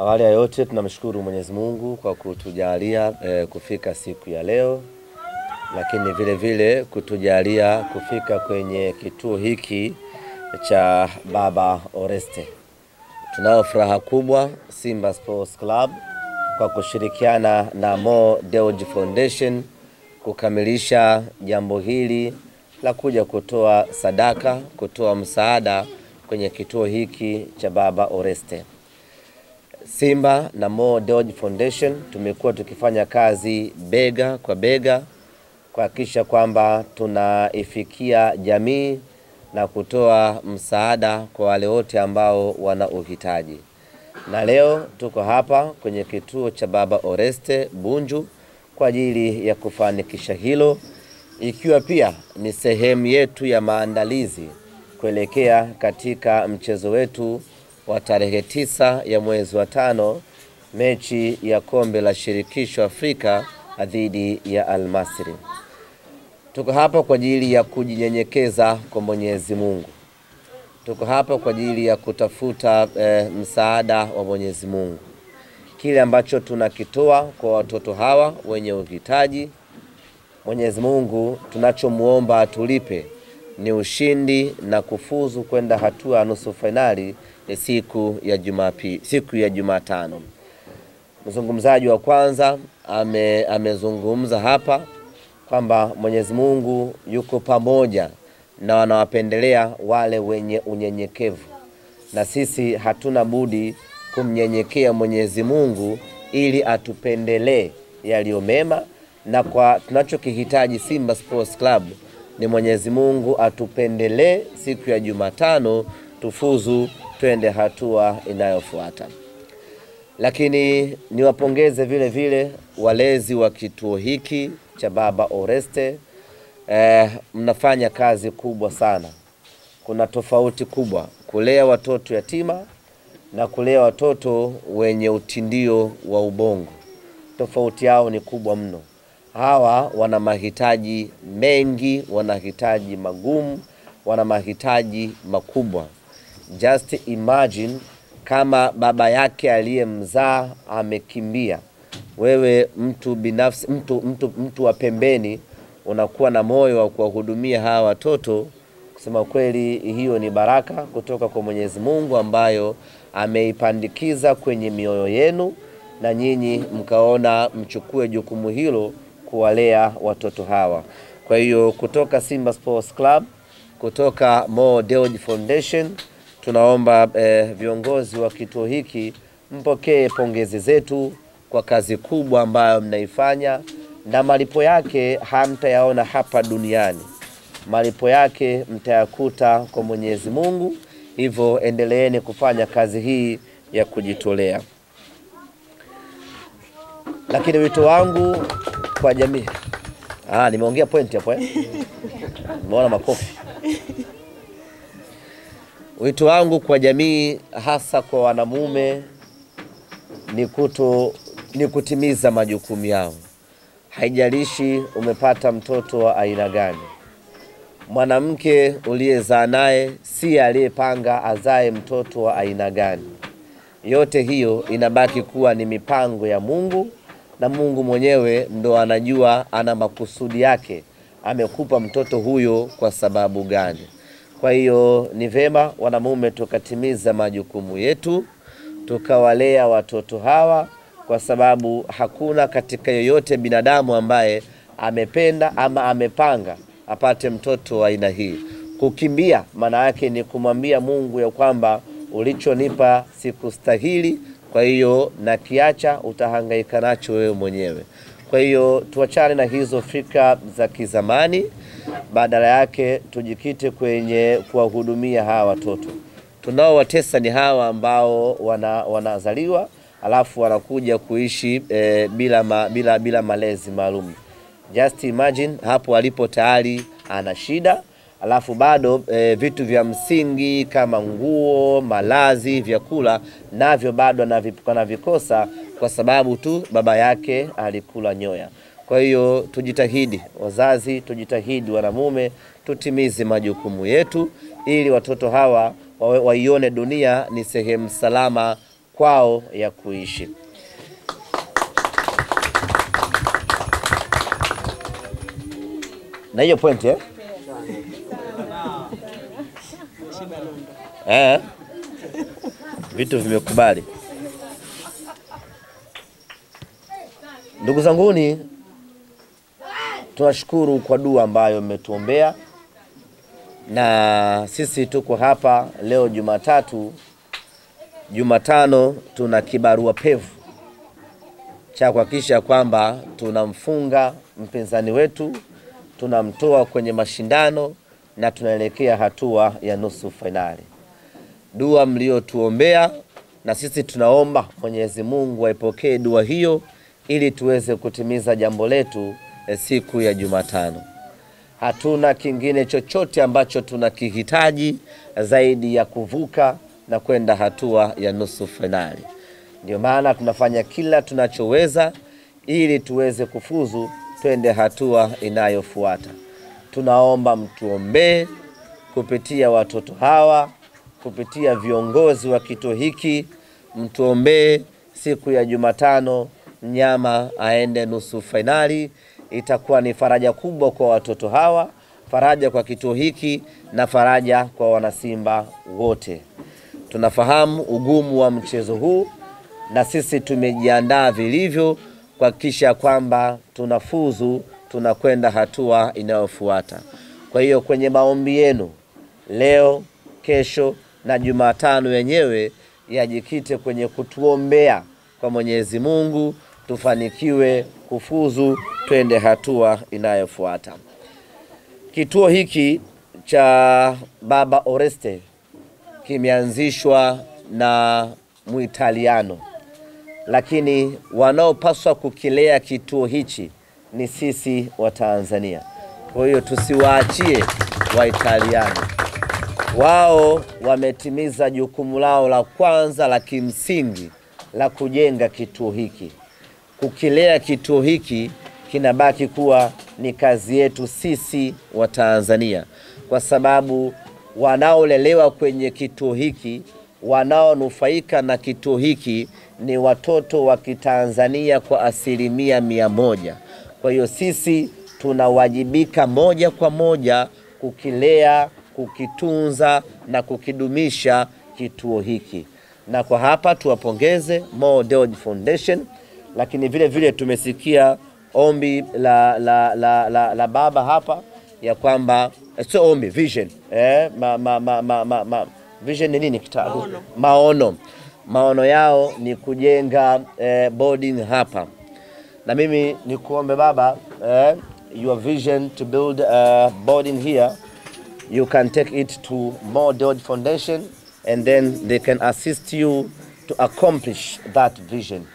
Awali ya yote tunamshukuru Mwenyezi Mungu kwa kutujalia kufika siku ya leo, lakini vile vile kutujalia kufika kwenye kituo hiki cha Baba Oreste. Tunao furaha kubwa Simba Sports Club kwa kushirikiana na Mo Dewji Foundation kukamilisha jambo hili la kuja kutoa sadaka, kutoa msaada kwenye kituo hiki cha Baba Oreste. Simba na Mo Dewji Foundation tumekuwa tukifanya kazi bega kwa bega kuhakikisha kwamba tunaifikia jamii na kutoa msaada kwa wale wote ambao wana uhitaji. Na leo tuko hapa kwenye kituo cha Baba Oreste Bunju kwa ajili ya kufanikisha hilo, ikiwa pia ni sehemu yetu ya maandalizi kuelekea katika mchezo wetu wa tarehe 9 ya mwezi wa 5, mechi ya kombe la shirikisho Afrika dhidi ya Al Masry. Tuko hapa kwa ajili ya kujinyenyekeza kwa Mwenyezi Mungu. Tuko hapa kwa ajili ya kutafuta msaada wa Mwenyezi Mungu. Kile ambacho tunakitoa kwa watoto hawa wenye uhitaji, Mwenyezi Mungu tunachomuomba atulipe ni ushindi na kufuzu kwenda hatua ya nusu finali siku ya Jumatano. Mzungumzaji wa kwanza amezungumza hapa kwamba Mwenyezi Mungu yuko pamoja na wanawapendelea wale wenye unyenyekevu, na sisi hatuna budi kumnyenyekea Mwenyezi Mungu ili atupendelee yaliyo mema, na kwa tunachokihitaji Simba Sports Club ni Mwenyezi Mungu atupendelee siku ya Jumatano tufuzu twende hatua inayofuata. Lakini niwapongeze vile vile walezi wa kituo hiki cha Baba Oreste. Mnafanya kazi kubwa sana. Kuna tofauti kubwa kulea watoto yatima na kulea watoto wenye utindio wa ubongo. Tofauti yao ni kubwa mno. Hawa wana mahitaji mengi, wana mahitaji magumu, wana mahitaji makubwa. Just imagine kama baba yake aliyemzaa amekimbia. Wewe mtu binafsi, mtu wa pembeni, unakuwa na moyo wa kuwahudumia hawa watoto. Kusema kweli, hiyo ni baraka kutoka kwa Mwenyezi Mungu ambayo ameipandikiza kwenye mioyo yenu, na nyinyi mkaona mchukue jukumu hilo kuwalea watoto hawa. Kwa hiyo kutoka Simba Sports Club, kutoka Mo Dewji Foundation, tunaomba viongozi wa kituo hiki mpokee pongezi zetu kwa kazi kubwa ambayo mnaifanya, na malipo yake hamtayaona hapa duniani. Malipo yake mtayakuta kwa Mwenyezi Mungu. Hivyo endeleeni kufanya kazi hii ya kujitolea. Lakini wito wangu kwa jamii, nimeongea point hapo Nimeona makofi. Wito wangu kwa jamii, hasa kwa wanamume, ni kutimiza majukumu yao. Haijalishi umepata mtoto wa aina gani. Mwanamke uliyezaa naye si aliyepanga azae mtoto wa aina gani. Yote hiyo inabaki kuwa ni mipango ya Mungu, na Mungu mwenyewe ndo anajua ana makusudi yake. Amekupa mtoto huyo kwa sababu gani? Kwa hiyo ni vema wanamume tukatimiza majukumu yetu, tukawalea watoto hawa, kwa sababu hakuna katika yoyote binadamu ambaye amependa ama amepanga apate mtoto wa aina hii. Kukimbia maana yake ni kumwambia Mungu ya kwamba ulichonipa sikustahili, kwa hiyo na kiacha, utahangaika nacho wewe mwenyewe. Kwa hiyo tuachane na hizo fikra za kizamani, badala yake tujikite kwenye kuwahudumia hawa watoto. Tunaowatesa ni hawa ambao wanazaliwa alafu wanakuja kuishi bila malezi maalum. Just imagine hapo alipo tayari ana shida, alafu bado vitu vya msingi kama nguo, malazi, vyakula navyo bado anavikosa kwa sababu tu baba yake alikula nyoya. Kwa hiyo tujitahidi wazazi, tujitahidi wanamume, tutimize majukumu yetu ili watoto hawa waione dunia ni sehemu salama makwao ya kuishi. Na hiyo point vitu vimekubali. Ndugu zanguni, tunashukuru kwa dua ambayo mmetuombea, na sisi tuko hapa leo Jumatatu. Jumatano tuna kibarua pevu cha kuhakikisha kwamba tunamfunga mpinzani wetu, tunamtoa kwenye mashindano na tunaelekea hatua ya nusu finali. Dua mliotuombea, na sisi tunaomba Mwenyezi Mungu aipokee dua hiyo ili tuweze kutimiza jambo letu siku ya Jumatano. Hatuna kingine chochote ambacho tunakihitaji zaidi ya kuvuka na kwenda hatua ya nusu finali. Ndio maana tunafanya kila tunachoweza ili tuweze kufuzu twende hatua inayofuata. Tunaomba mtuombee kupitia watoto hawa, kupitia viongozi wa kituo hiki. Mtuombee siku ya Jumatano mnyama aende nusu finali. Itakuwa ni faraja kubwa kwa watoto hawa, faraja kwa kituo hiki na faraja kwa wanasimba wote. Tunafahamu ugumu wa mchezo huu, na sisi tumejiandaa vilivyo kuhakikisha kwamba tunafuzu, tunakwenda hatua inayofuata. Kwa hiyo kwenye maombi yenu leo, kesho na Jumatano yenyewe yajikite kwenye kutuombea kwa Mwenyezi Mungu tufanikiwe kufuzu twende hatua inayofuata. Kituo hiki cha Baba Oreste kimeanzishwa na Muitaliano, lakini wanaopaswa kukilea kituo hichi ni sisi wa Tanzania. Kwa hiyo tusiwaachie Waitaliano. Wao wametimiza jukumu lao la kwanza la kimsingi la kujenga kituo hiki. Kukilea kituo hiki kinabaki kuwa ni kazi yetu sisi wa Tanzania, kwa sababu wanaolelewa kwenye kituo hiki, wanaonufaika na kituo hiki ni watoto wa Kitanzania kwa 100%. Kwa hiyo sisi tunawajibika moja kwa moja kukilea, kukitunza na kukidumisha kituo hiki. Na kwa hapa tuwapongeze Mo Dewji Foundation, lakini vile vile tumesikia ombi la baba hapa ya kwamba sio ombi, vision. Vision ni nini kitabu? Maono yao ni kujenga boarding hapa. Na mimi nikuombe baba, your vision to build a boarding here, you can take it to Mo Dewji Foundation, and then they can assist you to accomplish that vision.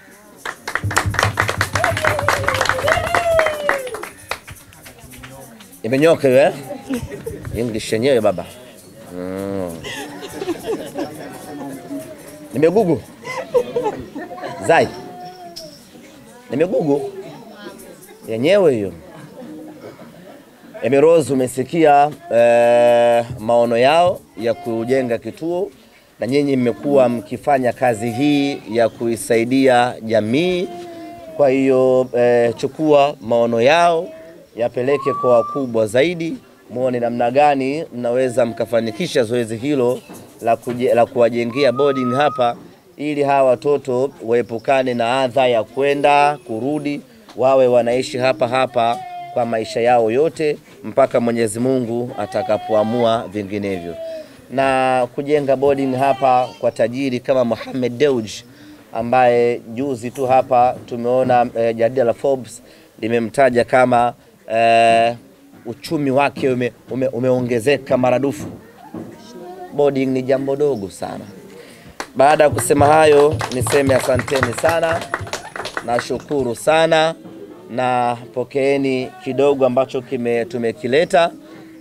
Imenyoka wewe? English yenyewe baba. Nimegugu. Zai. Nimegugu. Yenyewe hiyo. Emiroz, umesikia maono yao ya kujenga kituo, na nyinyi mmekuwa mkifanya kazi hii ya kuisaidia jamii. Kwa hiyo chukua maono yao, yapeleke kwa wakubwa zaidi, muone namna gani mnaweza mkafanikisha zoezi hilo la kuwajengea boarding hapa, ili hawa watoto waepukane na adha ya kwenda kurudi, wawe wanaishi hapa hapa kwa maisha yao yote mpaka Mwenyezi Mungu atakapoamua vinginevyo. Na kujenga boarding hapa kwa tajiri kama Mohamed Dewji, ambaye juzi tu hapa tumeona jarida la Forbes limemtaja kama uchumi wake umeongezeka maradufu. Boarding ni jambo dogo sana. Baada ya kusema hayo, niseme asanteni sana, nashukuru sana, na pokeeni kidogo ambacho tumekileta,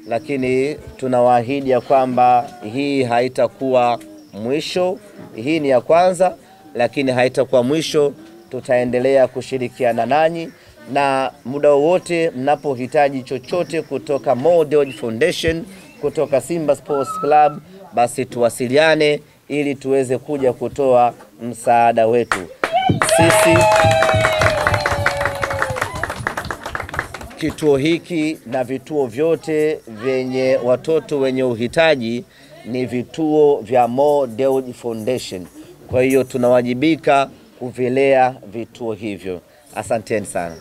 lakini tunawaahidi ya kwamba hii haitakuwa mwisho. Hii ni ya kwanza, lakini haitakuwa mwisho. Tutaendelea kushirikiana nanyi, na muda wote mnapohitaji chochote kutoka Mo Dewji Foundation, kutoka Simba Sports Club, basi tuwasiliane ili tuweze kuja kutoa msaada wetu. Sisi kituo hiki na vituo vyote vyenye watoto wenye uhitaji ni vituo vya Mo Dewji Foundation. Kwa hiyo tunawajibika kuvilea vituo hivyo. Asanteni sana.